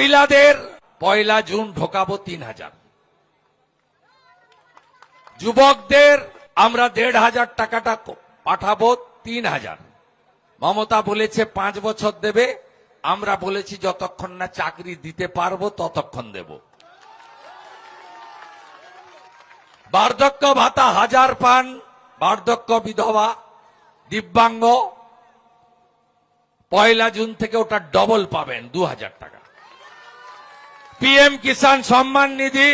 মহিলাদের 1 জুন ঢোকাবো 3000, যুবকদের আমরা 1500 টাকাটা পাঠাবো 3000। মমতা বলেছে 5 বছর দেবে, আমরা বলেছি যতক্ষণ না চাকরি দিতে পারবো ততক্ষণ দেব। বার্ধক্য ভাতা 1000 পান, বার্ধক্য বিধবা দিব্যাঙ্গ 1 জুন থেকে ওটা ডবল পাবেন 2000 টাকা। পিএম কিষাণ সম্মান নিধি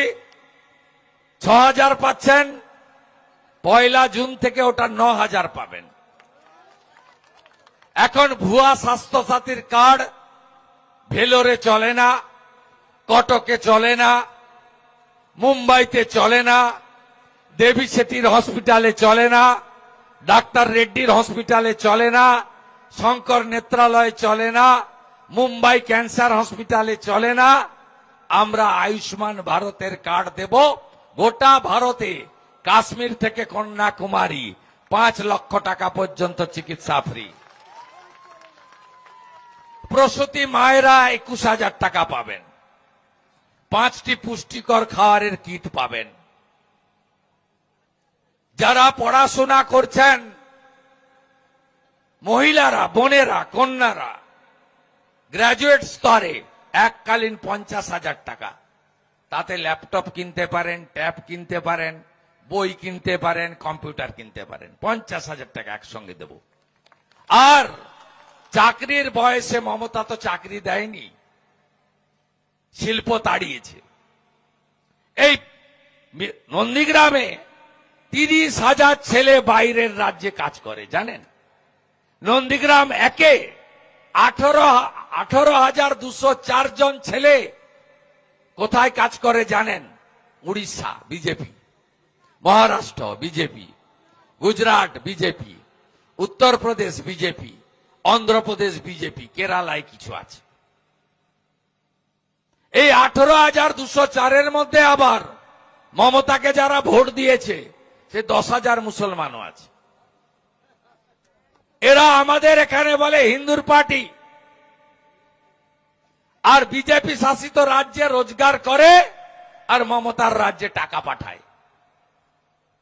6000 পাচ্ছেন, 1 জুন থেকে ওটা 9000 পাবেন। এখন ভুয়া স্বাস্থ্য সাথীর কার্ড ভেলোরে চলে না, কটকে চলে না, মুম্বাইতে চলে না, দেবী শেঠির হসপিটালে চলে না, ডাক্তার রেড্ডির হসপিটালে চলে না, শঙ্কর নেত্রালয়ে চলে না, মুম্বাই ক্যান্সার হসপিটালে চলে না। আমরা আয়ুষ্মান ভারতের কার্ড দেব গোটা ভারতে, কাশ্মীর থেকে কন্যাকুমারী 5 লক্ষ টাকা পর্যন্ত চিকিৎসা ফ্রি। প্রসূতি মায়েরা 21,000 টাকা পাবেন, 5টি পুষ্টিকর খাবারের কিট পাবেন। যারা পড়াশোনা করছেন মহিলারা, বোনেরা, কন্যারা গ্রাজুয়েট স্তরে এককালীন 50,000 টাকা, তাতে ল্যাপটপ কিনতে পারেন, ট্যাব কিনতে পারেন, বই কিনতে পারেন, কম্পিউটার কিনতে পারেন। 50,000 টাকা একসঙ্গে দেব। আর চাকরির বয়সে মমতা তো চাকরি দেয়নি, শিল্প তাড়িয়েছে। এই নন্দীগ্রামে 30,000 ছেলে বাইরের রাজ্যে কাজ করে, জানেন? নন্দীগ্রাম একে 18,204 জন ছেলে কোথায় কাজ করে জানেন? Orissa BJP, Maharashtra BJP, Gujarat BJP, Uttar Pradesh BJP, Andhra Pradesh BJP, কেরালায় কিছু আছে। এই 18,204-এর মধ্যে আবার মমতাকে যারা ভোট দিয়েছে সে 10,000 মুসলমানও আছে। এরা আমাদের এখানে বলে হিন্দুর পার্টি, আর বিজেপি শাসিত রাজ্যে রোজগার করে আর মমতার রাজ্যে টাকা পাঠায়।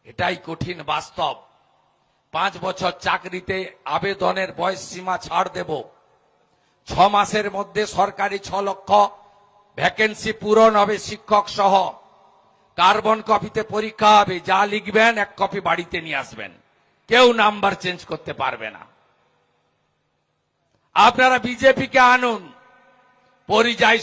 এটাই কঠিন বাস্তব। 5 বছর চাকরিতে আবেদনের বয়স সীমা ছাড় দেব। 6 মাসের মধ্যে সরকারি 6 লক্ষ ভ্যাকেন্সি পূরণ হবে শিক্ষক সহ। কার্বন কপিতে পরীক্ষা হবে, যা লিখবেন 1 কপি বাড়িতে নিয়ে আসবেন, কেউ নাম্বার চেঞ্জ করতে পারবে না। আপনারা বিজেপিকে আনুন, পরিযায়ী